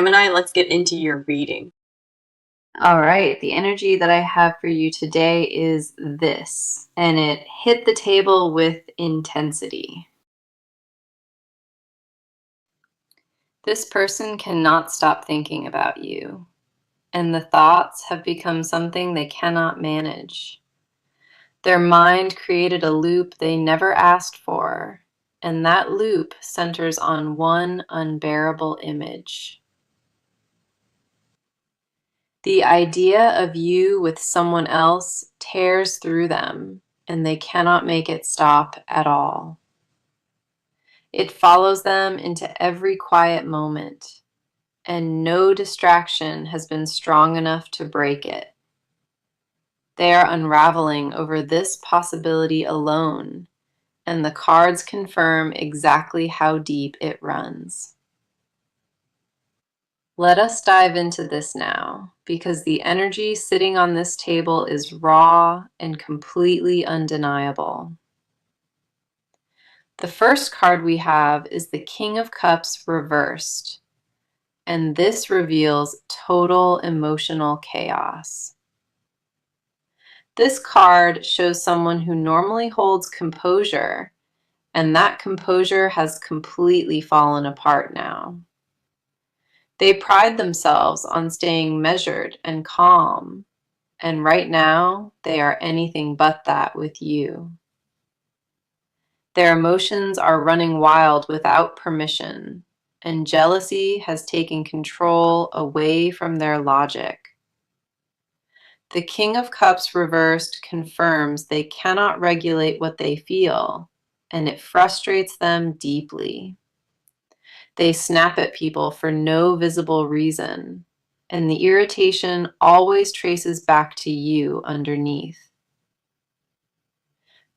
Gemini, let's get into your reading. All right, the energy that I have for you today is this, and it hit the table with intensity. This person cannot stop thinking about you, and the thoughts have become something they cannot manage. Their mind created a loop they never asked for, and that loop centers on one unbearable image. The idea of you with someone else tears through them, and they cannot make it stop at all. It follows them into every quiet moment, and no distraction has been strong enough to break it. They are unraveling over this possibility alone, and the cards confirm exactly how deep it runs. Let us dive into this now, because the energy sitting on this table is raw and completely undeniable. The first card we have is the King of Cups reversed, and this reveals total emotional chaos. This card shows someone who normally holds composure, and that composure has completely fallen apart now. They pride themselves on staying measured and calm, and right now they are anything but that with you. Their emotions are running wild without permission, and jealousy has taken control away from their logic. The King of Cups reversed confirms they cannot regulate what they feel, and it frustrates them deeply. They snap at people for no visible reason, and the irritation always traces back to you underneath.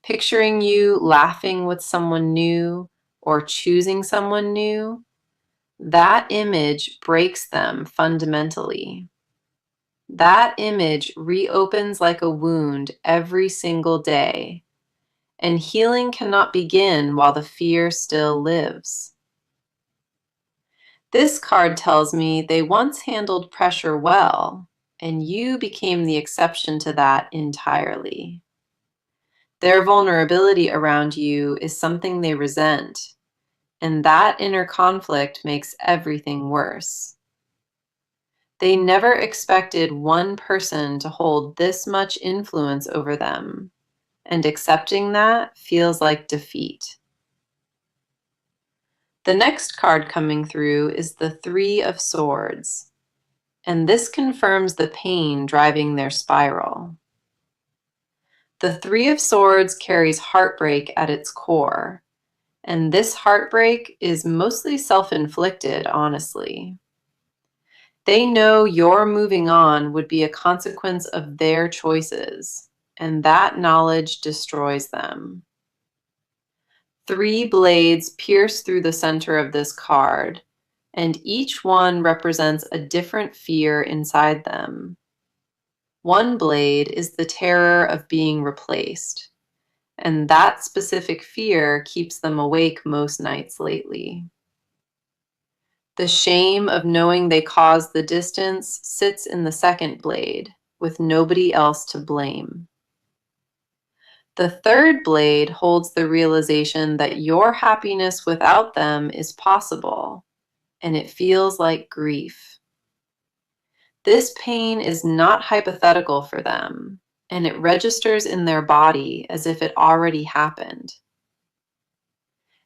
Picturing you laughing with someone new or choosing someone new, that image breaks them fundamentally. That image reopens like a wound every single day, and healing cannot begin while the fear still lives. This card tells me they once handled pressure well, and you became the exception to that entirely. Their vulnerability around you is something they resent, and that inner conflict makes everything worse. They never expected one person to hold this much influence over them, and accepting that feels like defeat. The next card coming through is the Three of Swords, and this confirms the pain driving their spiral. The Three of Swords carries heartbreak at its core, and this heartbreak is mostly self-inflicted, honestly. They know your moving on would be a consequence of their choices, and that knowledge destroys them. Three blades pierce through the center of this card, and each one represents a different fear inside them. One blade is the terror of being replaced, and that specific fear keeps them awake most nights lately. The shame of knowing they caused the distance sits in the second blade, with nobody else to blame. The third blade holds the realization that your happiness without them is possible, and it feels like grief. This pain is not hypothetical for them, and it registers in their body as if it already happened.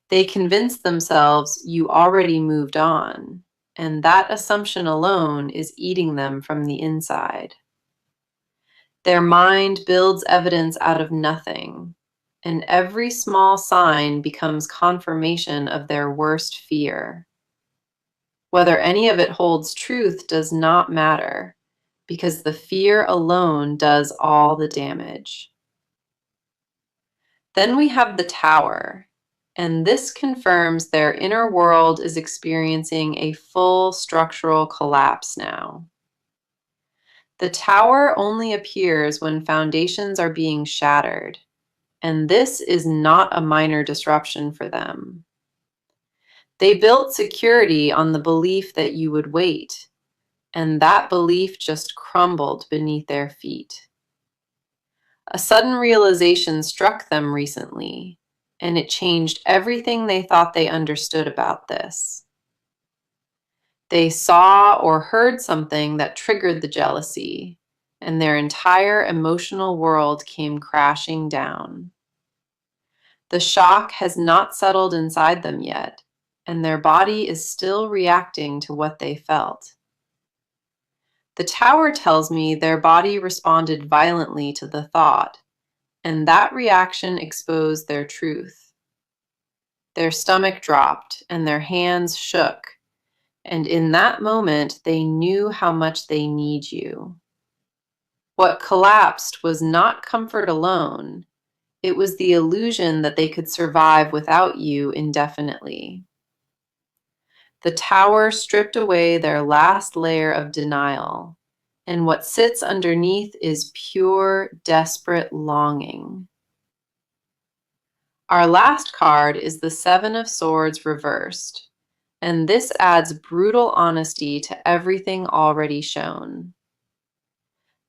They convince themselves you already moved on, and that assumption alone is eating them from the inside. Their mind builds evidence out of nothing, and every small sign becomes confirmation of their worst fear. Whether any of it holds truth does not matter, because the fear alone does all the damage. Then we have the Tower, and this confirms their inner world is experiencing a full structural collapse now. The Tower only appears when foundations are being shattered, and this is not a minor disruption for them. They built security on the belief that you would wait, and that belief just crumbled beneath their feet. A sudden realization struck them recently, and it changed everything they thought they understood about this. They saw or heard something that triggered the jealousy, and their entire emotional world came crashing down. The shock has not settled inside them yet, and their body is still reacting to what they felt. The tower tells me their body responded violently to the thought, and that reaction exposed their truth. Their stomach dropped, and their hands shook, and in that moment they knew how much they need you. What collapsed was not comfort alone, it was the illusion that they could survive without you indefinitely. The tower stripped away their last layer of denial, and what sits underneath is pure, desperate longing. Our last card is the Seven of Swords reversed, and this adds brutal honesty to everything already shown.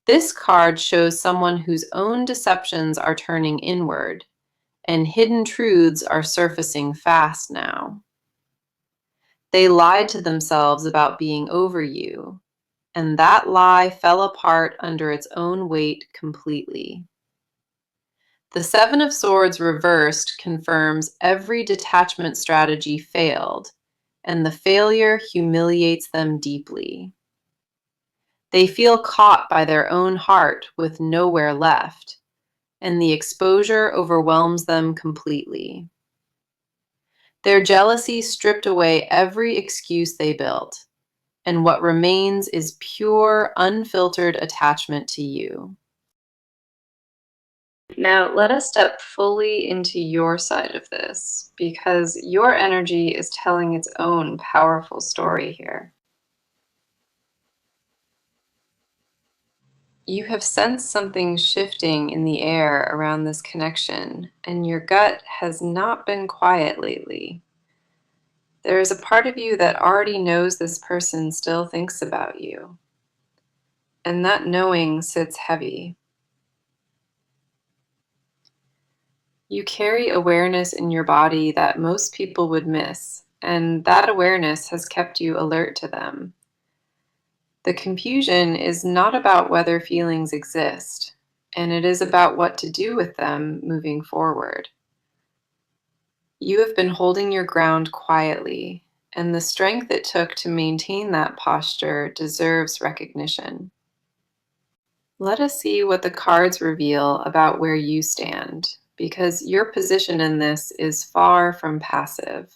This card shows someone whose own deceptions are turning inward, and hidden truths are surfacing fast now. They lied to themselves about being over you, and that lie fell apart under its own weight completely. The Seven of Swords reversed confirms every detachment strategy failed, and the failure humiliates them deeply. They feel caught by their own heart with nowhere left, and the exposure overwhelms them completely. Their jealousy stripped away every excuse they built, and what remains is pure, unfiltered attachment to you. Now, let us step fully into your side of this, because your energy is telling its own powerful story here. You have sensed something shifting in the air around this connection, and your gut has not been quiet lately. There is a part of you that already knows this person still thinks about you, and that knowing sits heavy. You carry awareness in your body that most people would miss, and that awareness has kept you alert to them. The confusion is not about whether feelings exist, and it is about what to do with them moving forward. You have been holding your ground quietly, and the strength it took to maintain that posture deserves recognition. Let us see what the cards reveal about where you stand, because your position in this is far from passive.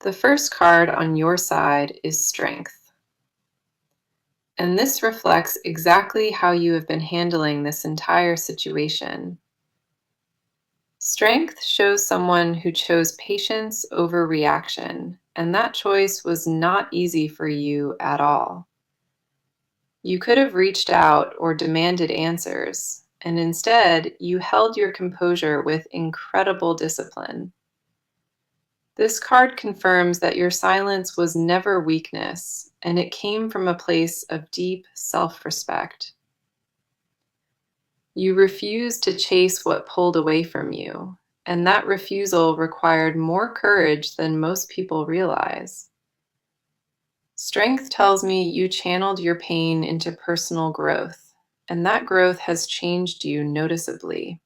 The first card on your side is Strength, and this reflects exactly how you have been handling this entire situation. Strength shows someone who chose patience over reaction, and that choice was not easy for you at all. You could have reached out or demanded answers, and instead, you held your composure with incredible discipline. This card confirms that your silence was never weakness, and it came from a place of deep self-respect. You refused to chase what pulled away from you, and that refusal required more courage than most people realize. Strength tells me you channeled your pain into personal growth, and that growth has changed you noticeably.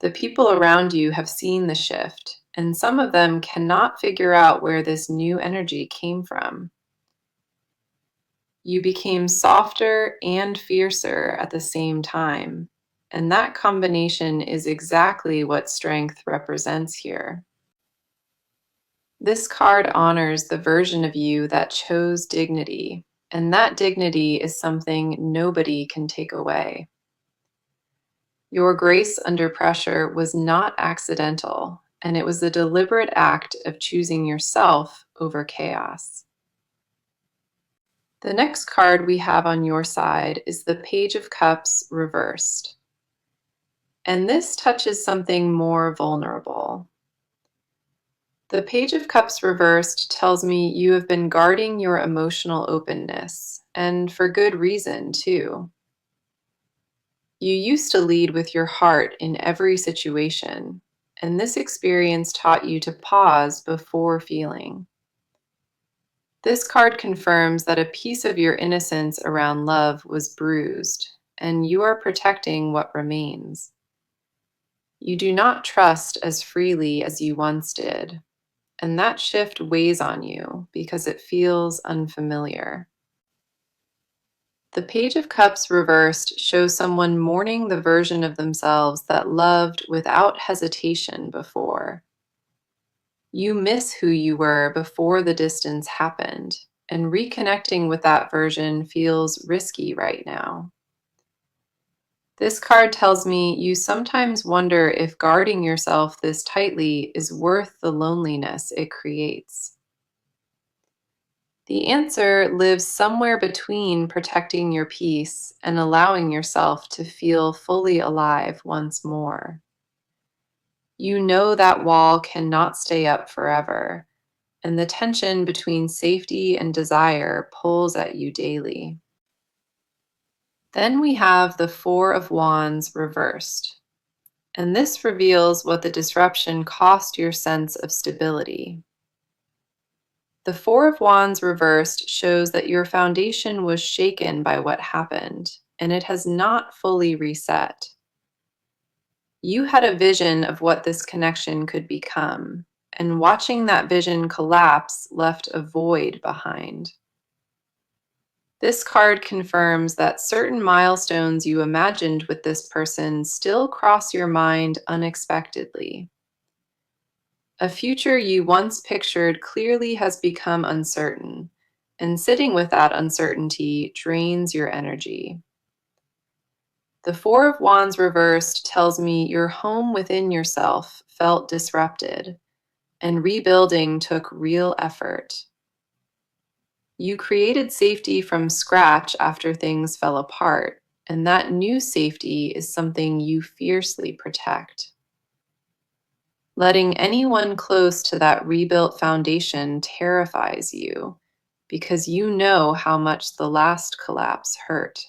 The people around you have seen the shift, and some of them cannot figure out where this new energy came from. You became softer and fiercer at the same time, and that combination is exactly what strength represents here. This card honors the version of you that chose dignity, and that dignity is something nobody can take away. Your grace under pressure was not accidental, and it was a deliberate act of choosing yourself over chaos. The next card we have on your side is the Page of Cups reversed. And this touches something more vulnerable. The Page of Cups reversed tells me you have been guarding your emotional openness, and for good reason, too. You used to lead with your heart in every situation, and this experience taught you to pause before feeling. This card confirms that a piece of your innocence around love was bruised, and you are protecting what remains. You do not trust as freely as you once did, and that shift weighs on you because it feels unfamiliar. The Page of Cups reversed shows someone mourning the version of themselves that loved without hesitation before. You miss who you were before the distance happened, and reconnecting with that version feels risky right now. This card tells me you sometimes wonder if guarding yourself this tightly is worth the loneliness it creates. The answer lives somewhere between protecting your peace and allowing yourself to feel fully alive once more. You know that wall cannot stay up forever, and the tension between safety and desire pulls at you daily. Then we have the Four of Wands reversed, and this reveals what the disruption cost your sense of stability. The Four of Wands reversed shows that your foundation was shaken by what happened, and it has not fully reset. You had a vision of what this connection could become, and watching that vision collapse left a void behind. This card confirms that certain milestones you imagined with this person still cross your mind unexpectedly. A future you once pictured clearly has become uncertain, and sitting with that uncertainty drains your energy. The Four of Wands reversed tells me your home within yourself felt disrupted, and rebuilding took real effort. You created safety from scratch after things fell apart, and that new safety is something you fiercely protect. Letting anyone close to that rebuilt foundation terrifies you because you know how much the last collapse hurt.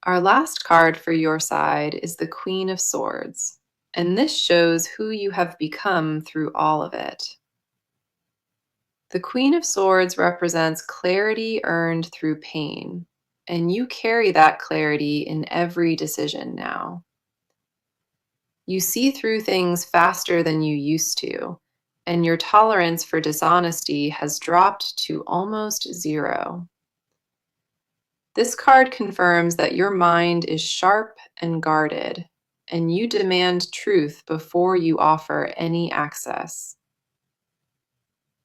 Our last card for your side is the Queen of Swords, and this shows who you have become through all of it. The Queen of Swords represents clarity earned through pain, and you carry that clarity in every decision now. You see through things faster than you used to, and your tolerance for dishonesty has dropped to almost zero. This card confirms that your mind is sharp and guarded, and you demand truth before you offer any access.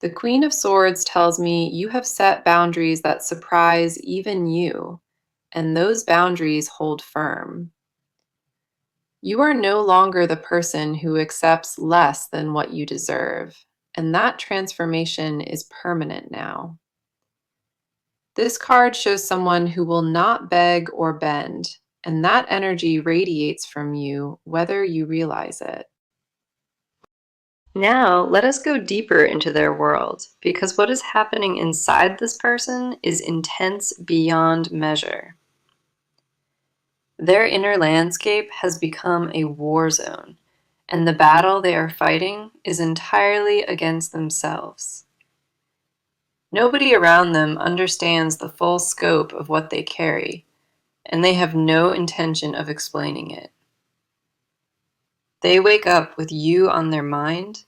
The Queen of Swords tells me you have set boundaries that surprise even you, and those boundaries hold firm. You are no longer the person who accepts less than what you deserve, and that transformation is permanent now. This card shows someone who will not beg or bend, and that energy radiates from you whether you realize it. Now, let us go deeper into their world, because what is happening inside this person is intense beyond measure. Their inner landscape has become a war zone, and the battle they are fighting is entirely against themselves. Nobody around them understands the full scope of what they carry, and they have no intention of explaining it. They wake up with you on their mind,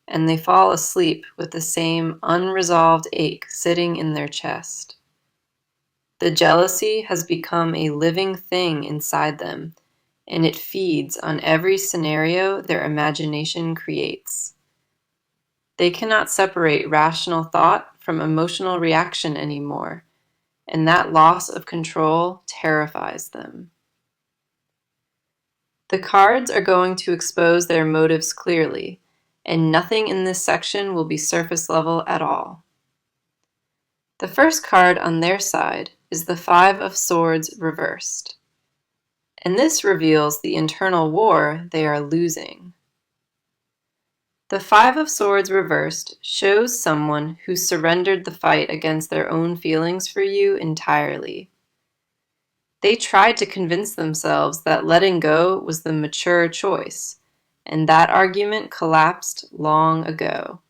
and they fall asleep with the same unresolved ache sitting in their chest. The jealousy has become a living thing inside them, and it feeds on every scenario their imagination creates. They cannot separate rational thought from emotional reaction anymore, and that loss of control terrifies them. The cards are going to expose their motives clearly, and nothing in this section will be surface level at all. The first card on their side is the Five of Swords reversed, and this reveals the internal war they are losing. The Five of Swords reversed shows someone who surrendered the fight against their own feelings for you entirely. They tried to convince themselves that letting go was the mature choice, and that argument collapsed long ago.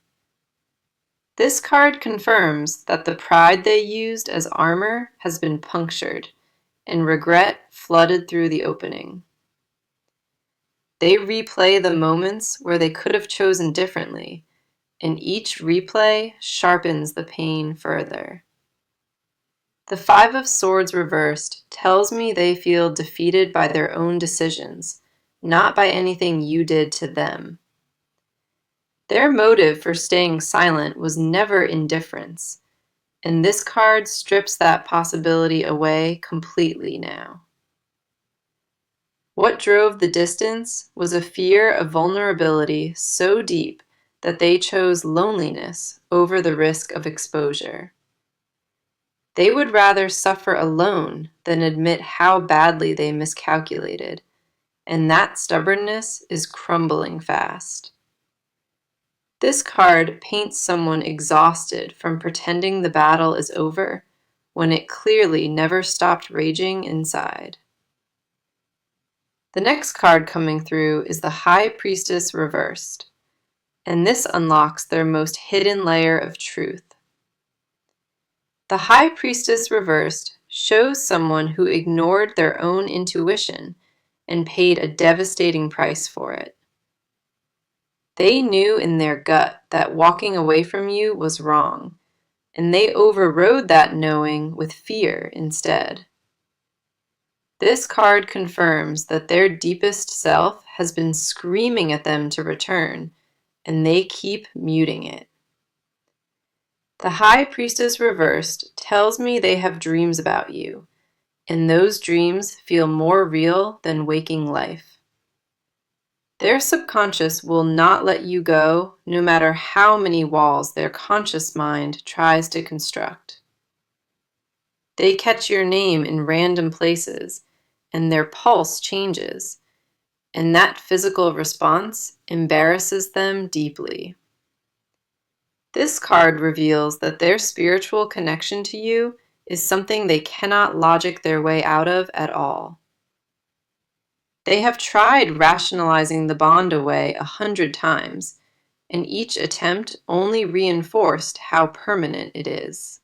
This card confirms that the pride they used as armor has been punctured, and regret flooded through the opening. They replay the moments where they could have chosen differently, and each replay sharpens the pain further. The Five of Swords reversed tells me they feel defeated by their own decisions, not by anything you did to them. Their motive for staying silent was never indifference, and this card strips that possibility away completely now. What drove the distance was a fear of vulnerability so deep that they chose loneliness over the risk of exposure. They would rather suffer alone than admit how badly they miscalculated, and that stubbornness is crumbling fast. This card paints someone exhausted from pretending the battle is over when it clearly never stopped raging inside. The next card coming through is the High Priestess reversed, and this unlocks their most hidden layer of truth. The High Priestess reversed shows someone who ignored their own intuition and paid a devastating price for it. They knew in their gut that walking away from you was wrong, and they overrode that knowing with fear instead. This card confirms that their deepest self has been screaming at them to return, and they keep muting it. The High Priestess reversed tells me they have dreams about you, and those dreams feel more real than waking life. Their subconscious will not let you go, no matter how many walls their conscious mind tries to construct. They catch your name in random places, and their pulse changes, and that physical response embarrasses them deeply. This card reveals that their spiritual connection to you is something they cannot logic their way out of at all. They have tried rationalizing the bond away 100 times, and each attempt only reinforced how permanent it is.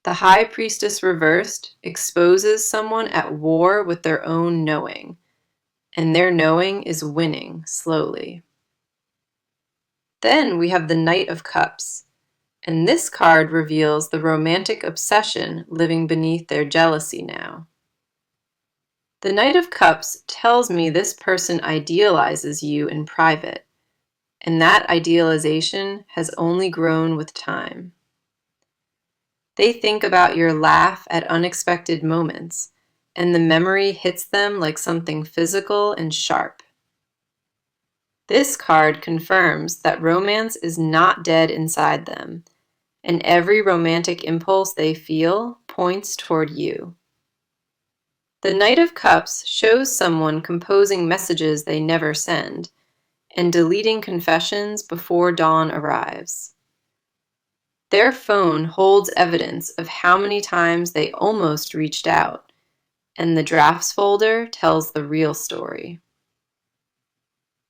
The High Priestess reversed exposes someone at war with their own knowing, and their knowing is winning slowly. Then we have the Knight of Cups, and this card reveals the romantic obsession living beneath their jealousy now. The Knight of Cups tells me this person idealizes you in private, and that idealization has only grown with time. They think about your laugh at unexpected moments, and the memory hits them like something physical and sharp. This card confirms that romance is not dead inside them, and every romantic impulse they feel points toward you. The Knight of Cups shows someone composing messages they never send, and deleting confessions before dawn arrives. Their phone holds evidence of how many times they almost reached out, and the drafts folder tells the real story.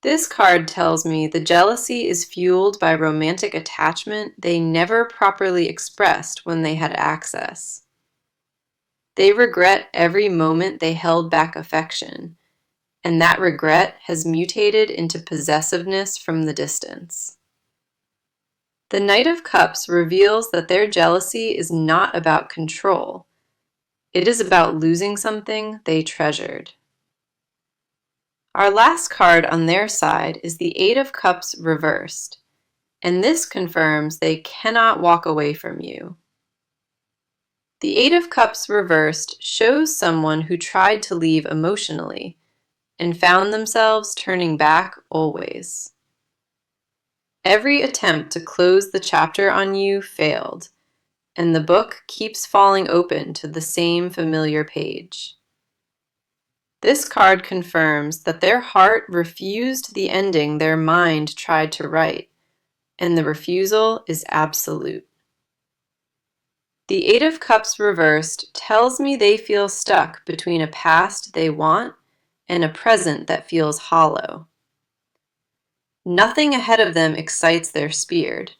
This card tells me the jealousy is fueled by romantic attachment they never properly expressed when they had access. They regret every moment they held back affection, and that regret has mutated into possessiveness from the distance. The Knight of Cups reveals that their jealousy is not about control. It is about losing something they treasured. Our last card on their side is the Eight of Cups reversed, and this confirms they cannot walk away from you. The Eight of Cups reversed shows someone who tried to leave emotionally and found themselves turning back always. Every attempt to close the chapter on you failed, and the book keeps falling open to the same familiar page. This card confirms that their heart refused the ending their mind tried to write, and the refusal is absolute. The Eight of Cups reversed tells me they feel stuck between a past they want and a present that feels hollow. Nothing ahead of them excites their spirit.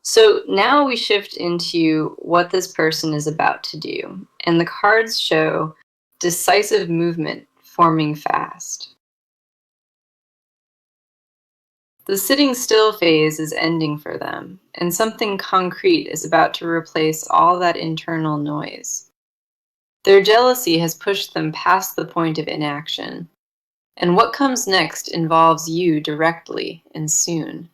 So now we shift into what this person is about to do, and the cards show decisive movement forming fast. The sitting still phase is ending for them, and something concrete is about to replace all that internal noise. Their jealousy has pushed them past the point of inaction, and what comes next involves you directly and soon.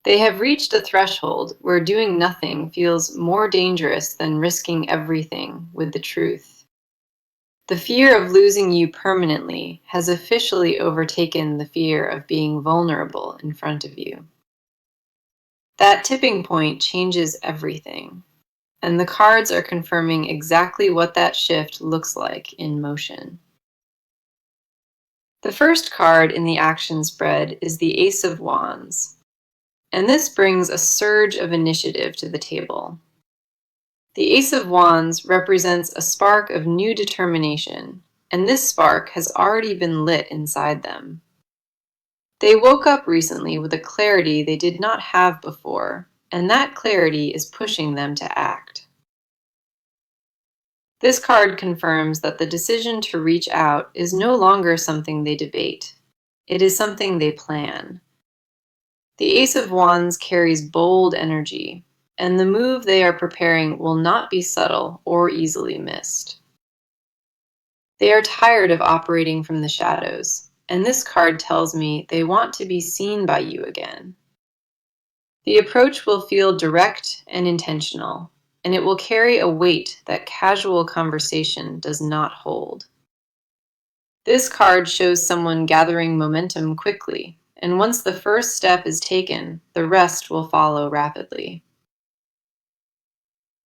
They have reached a threshold where doing nothing feels more dangerous than risking everything with the truth. The fear of losing you permanently has officially overtaken the fear of being vulnerable in front of you. That tipping point changes everything, and the cards are confirming exactly what that shift looks like in motion. The first card in the action spread is the Ace of Wands, and this brings a surge of initiative to the table. The Ace of Wands represents a spark of new determination, and this spark has already been lit inside them. They woke up recently with a clarity they did not have before, and that clarity is pushing them to act. This card confirms that the decision to reach out is no longer something they debate. It is something they plan. The Ace of Wands carries bold energy, and the move they are preparing will not be subtle or easily missed. They are tired of operating from the shadows, and this card tells me they want to be seen by you again. The approach will feel direct and intentional, and it will carry a weight that casual conversation does not hold. This card shows someone gathering momentum quickly, and once the first step is taken, the rest will follow rapidly.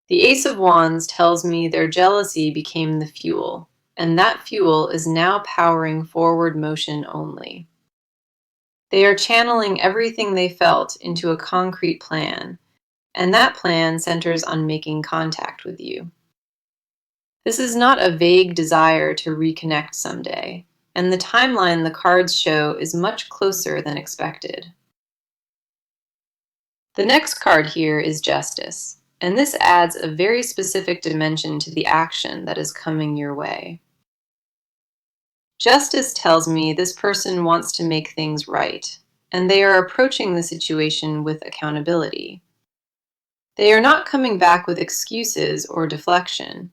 The Ace of Wands tells me their jealousy became the fuel, and that fuel is now powering forward motion only. They are channeling everything they felt into a concrete plan, and that plan centers on making contact with you. This is not a vague desire to reconnect someday, and the timeline the cards show is much closer than expected. The next card here is Justice, and this adds a very specific dimension to the action that is coming your way. Justice tells me this person wants to make things right, and they are approaching the situation with accountability. They are not coming back with excuses or deflection,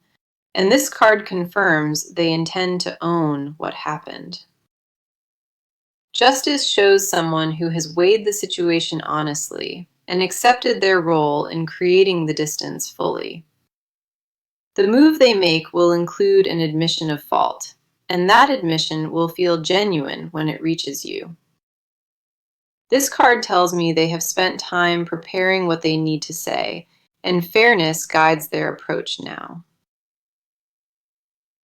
and this card confirms they intend to own what happened. Justice shows someone who has weighed the situation honestly and accepted their role in creating the distance fully. The move they make will include an admission of fault, and that admission will feel genuine when it reaches you. This card tells me they have spent time preparing what they need to say, and fairness guides their approach now.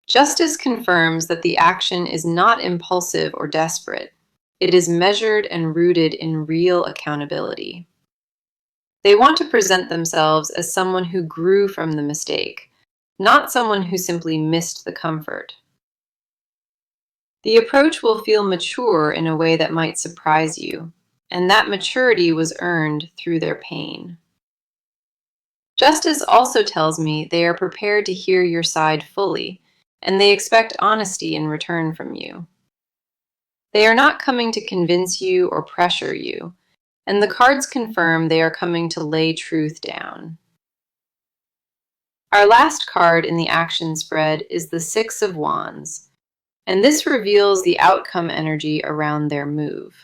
Justice confirms that the action is not impulsive or desperate. It is measured and rooted in real accountability. They want to present themselves as someone who grew from the mistake, not someone who simply missed the comfort. The approach will feel mature in a way that might surprise you, and that maturity was earned through their pain. Justice also tells me they are prepared to hear your side fully, and they expect honesty in return from you. They are not coming to convince you or pressure you, and the cards confirm they are coming to lay truth down. Our last card in the action spread is the Six of Wands, and this reveals the outcome energy around their move.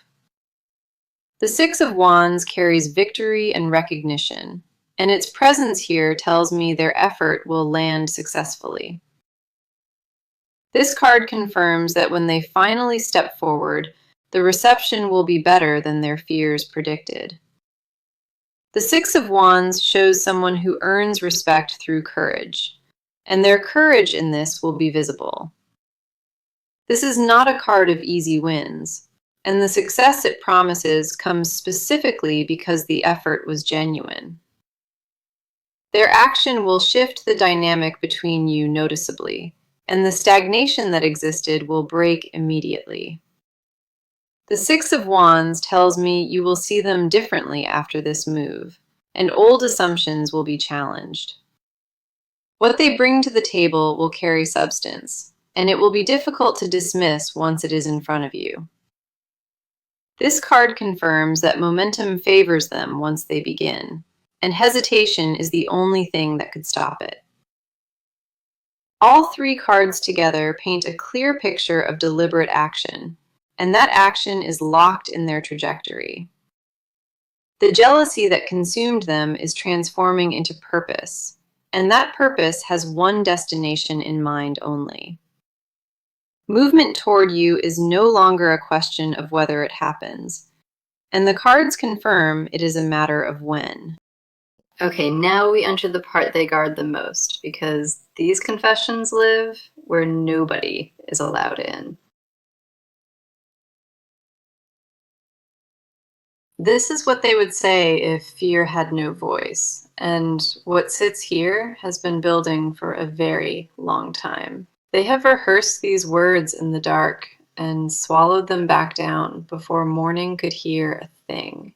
The Six of Wands carries victory and recognition, and its presence here tells me their effort will land successfully. This card confirms that when they finally step forward, the reception will be better than their fears predicted. The Six of Wands shows someone who earns respect through courage, and their courage in this will be visible. This is not a card of easy wins, and the success it promises comes specifically because the effort was genuine. Their action will shift the dynamic between you noticeably, and the stagnation that existed will break immediately. The Six of Wands tells me you will see them differently after this move, and old assumptions will be challenged. What they bring to the table will carry substance, and it will be difficult to dismiss once it is in front of you. This card confirms that momentum favors them once they begin, and hesitation is the only thing that could stop it. All three cards together paint a clear picture of deliberate action, and that action is locked in their trajectory. The jealousy that consumed them is transforming into purpose, and that purpose has one destination in mind only. Movement toward you is no longer a question of whether it happens, and the cards confirm it is a matter of when. Okay, now we enter the part they guard the most, because these confessions live where nobody is allowed in. This is what they would say if fear had no voice, and what sits here has been building for a very long time. They have rehearsed these words in the dark and swallowed them back down before morning could hear a thing.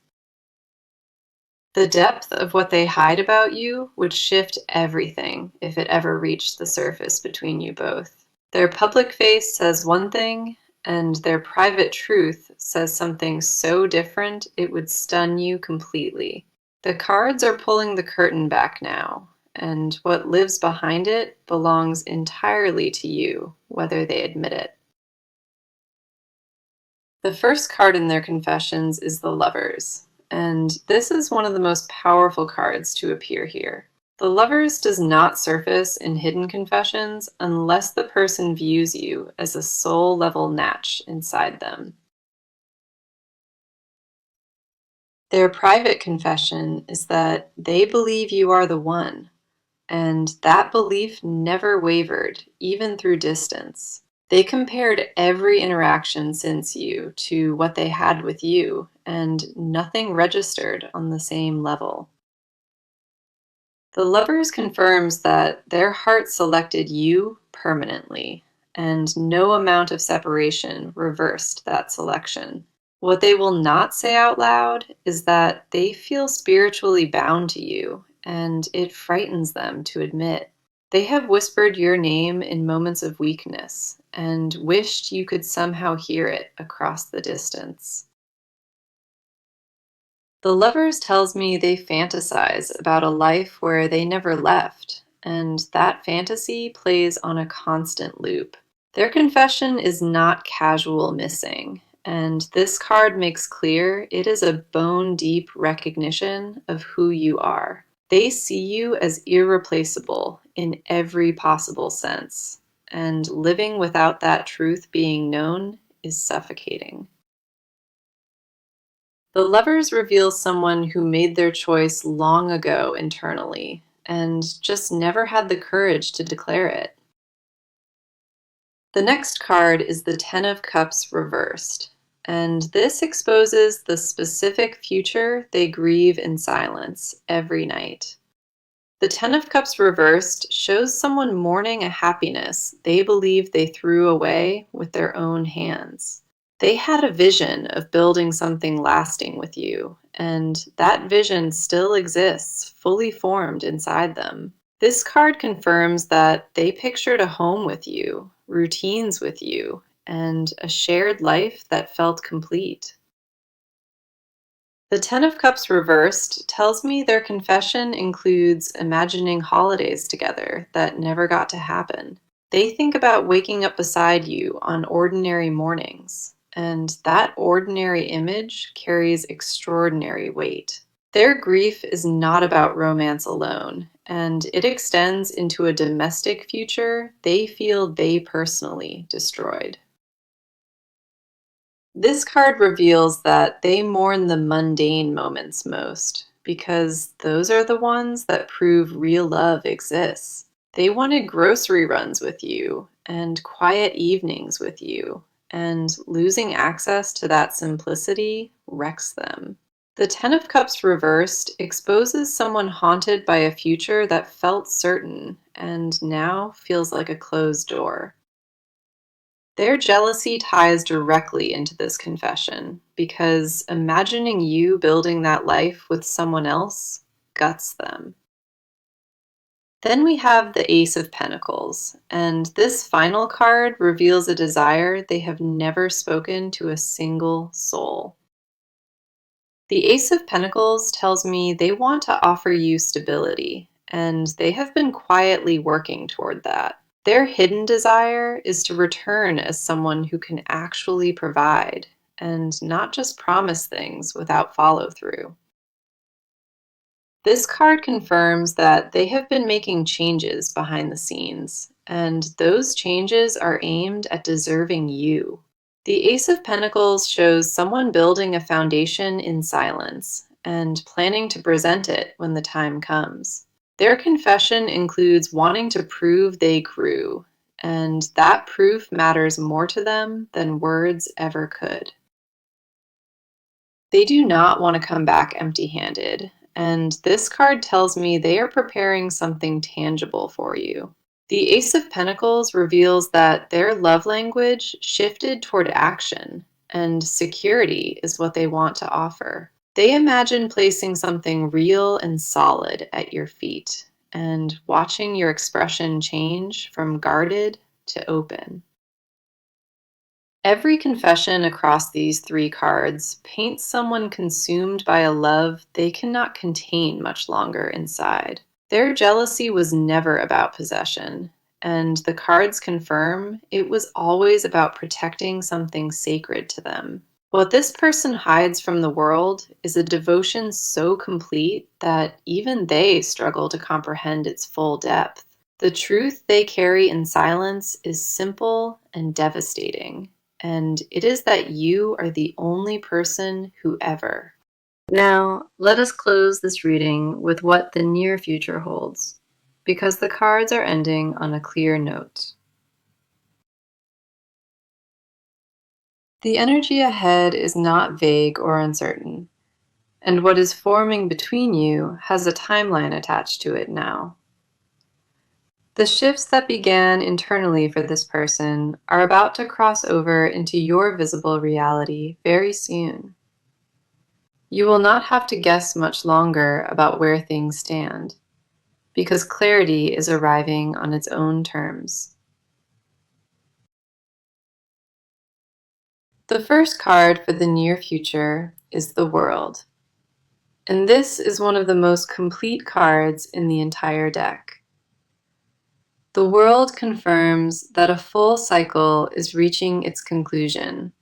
The depth of what they hide about you would shift everything if it ever reached the surface between you both. Their public face says one thing, and their private truth says something so different it would stun you completely. The cards are pulling the curtain back now, and what lives behind it belongs entirely to you, whether they admit it. The first card in their confessions is the Lovers, and this is one of the most powerful cards to appear here. The Lovers does not surface in hidden confessions unless the person views you as a soul-level match inside them. Their private confession is that they believe you are the one, and that belief never wavered, even through distance. They compared every interaction since you to what they had with you, and nothing registered on the same level. The Lovers confirms that their heart selected you permanently, and no amount of separation reversed that selection. What they will not say out loud is that they feel spiritually bound to you, and it frightens them to admit. They have whispered your name in moments of weakness and wished you could somehow hear it across the distance. The Lovers tells me they fantasize about a life where they never left, and that fantasy plays on a constant loop. Their confession is not casual missing, and this card makes clear it is a bone-deep recognition of who you are. They see you as irreplaceable in every possible sense, and living without that truth being known is suffocating. The Lovers reveal someone who made their choice long ago internally and just never had the courage to declare it. The next card is the Ten of Cups reversed, and this exposes the specific future they grieve in silence every night. The Ten of Cups reversed shows someone mourning a happiness they believe they threw away with their own hands. They had a vision of building something lasting with you, and that vision still exists, fully formed inside them. This card confirms that they pictured a home with you, routines with you, and a shared life that felt complete. The Ten of Cups reversed tells me their confession includes imagining holidays together that never got to happen. They think about waking up beside you on ordinary mornings, and that ordinary image carries extraordinary weight. Their grief is not about romance alone, and it extends into a domestic future they feel they personally destroyed. This card reveals that they mourn the mundane moments most, because those are the ones that prove real love exists. They wanted grocery runs with you and quiet evenings with you, and losing access to that simplicity wrecks them. The Ten of Cups reversed exposes someone haunted by a future that felt certain and now feels like a closed door. Their jealousy ties directly into this confession because imagining you building that life with someone else guts them. Then we have the Ace of Pentacles, and this final card reveals a desire they have never spoken to a single soul. The Ace of Pentacles tells me they want to offer you stability, and they have been quietly working toward that. Their hidden desire is to return as someone who can actually provide and not just promise things without follow through. This card confirms that they have been making changes behind the scenes, and those changes are aimed at deserving you. The Ace of Pentacles shows someone building a foundation in silence and planning to present it when the time comes. Their confession includes wanting to prove they grew, and that proof matters more to them than words ever could. They do not want to come back empty-handed, and this card tells me they are preparing something tangible for you. The Ace of Pentacles reveals that their love language shifted toward action, and security is what they want to offer. They imagine placing something real and solid at your feet, and watching your expression change from guarded to open. Every confession across these three cards paints someone consumed by a love they cannot contain much longer inside. Their jealousy was never about possession, and the cards confirm it was always about protecting something sacred to them. What this person hides from the world is a devotion so complete that even they struggle to comprehend its full depth. The truth they carry in silence is simple and devastating, and it is that you are the only person who ever. Now, let us close this reading with what the near future holds, because the cards are ending on a clear note. The energy ahead is not vague or uncertain, and what is forming between you has a timeline attached to it now. The shifts that began internally for this person are about to cross over into your visible reality very soon. You will not have to guess much longer about where things stand, because clarity is arriving on its own terms. The first card for the near future is the World, and this is one of the most complete cards in the entire deck. The World confirms that a full cycle is reaching its conclusion,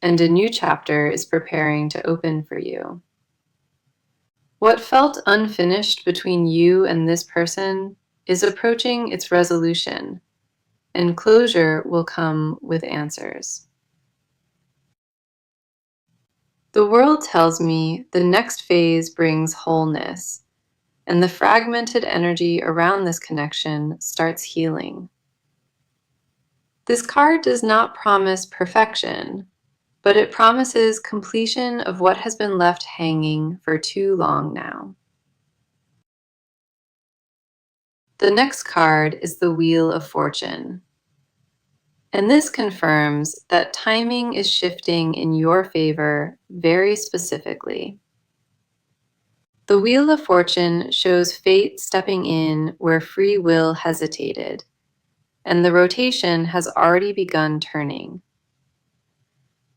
and a new chapter is preparing to open for you. What felt unfinished between you and this person is approaching its resolution, and closure will come with answers. The World tells me the next phase brings wholeness, and the fragmented energy around this connection starts healing. This card does not promise perfection, but it promises completion of what has been left hanging for too long now. The next card is the Wheel of Fortune, and this confirms that timing is shifting in your favor very specifically. The Wheel of Fortune shows fate stepping in where free will hesitated, and the rotation has already begun turning.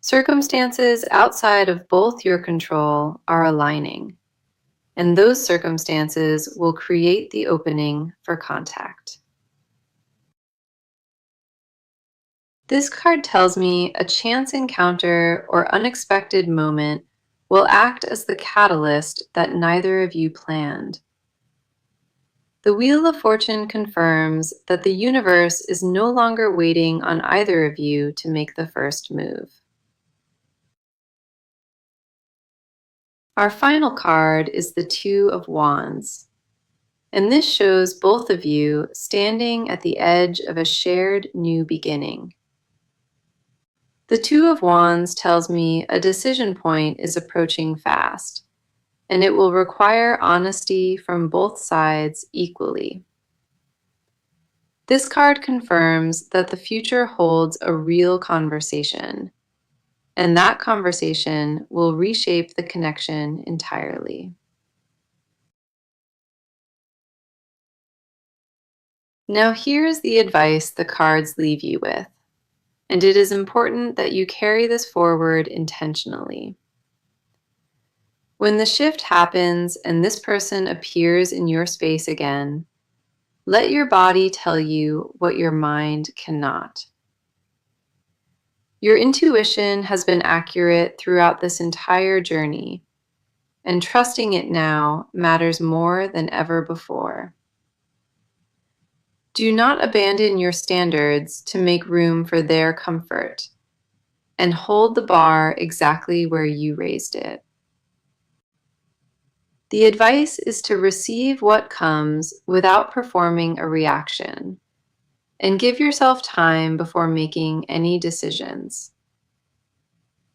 Circumstances outside of both your control are aligning, and those circumstances will create the opening for contact. This card tells me a chance encounter or unexpected moment will act as the catalyst that neither of you planned. The Wheel of Fortune confirms that the universe is no longer waiting on either of you to make the first move. Our final card is the Two of Wands, And this shows both of you standing at the edge of a shared new beginning. The Two of Wands tells me a decision point is approaching fast, and it will require honesty from both sides equally. This card confirms that the future holds a real conversation, and that conversation will reshape the connection entirely. Now here's the advice the cards leave you with, and it is important that you carry this forward intentionally. When the shift happens and this person appears in your space again, let your body tell you what your mind cannot. Your intuition has been accurate throughout this entire journey, and trusting it now matters more than ever before. Do not abandon your standards to make room for their comfort, and hold the bar exactly where you raised it. The advice is to receive what comes without performing a reaction, and give yourself time before making any decisions.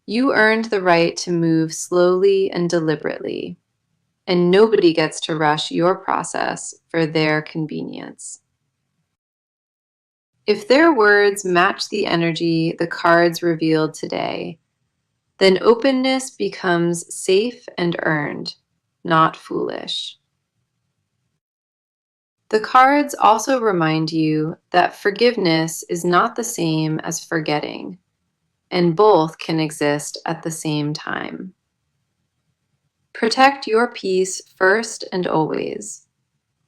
You earned the right to move slowly and deliberately, and nobody gets to rush your process for their convenience. If their words match the energy the cards revealed today, then openness becomes safe and earned, not foolish. The cards also remind you that forgiveness is not the same as forgetting, and both can exist at the same time. Protect your peace first and always,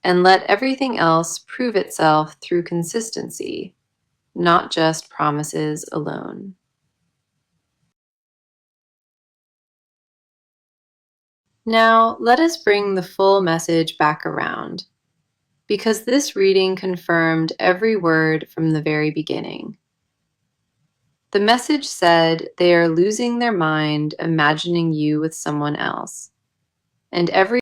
and let everything else prove itself through consistency, not just promises alone. Now, let us bring the full message back around, because this reading confirmed every word from the very beginning. The message said they are losing their mind imagining you with someone else, and every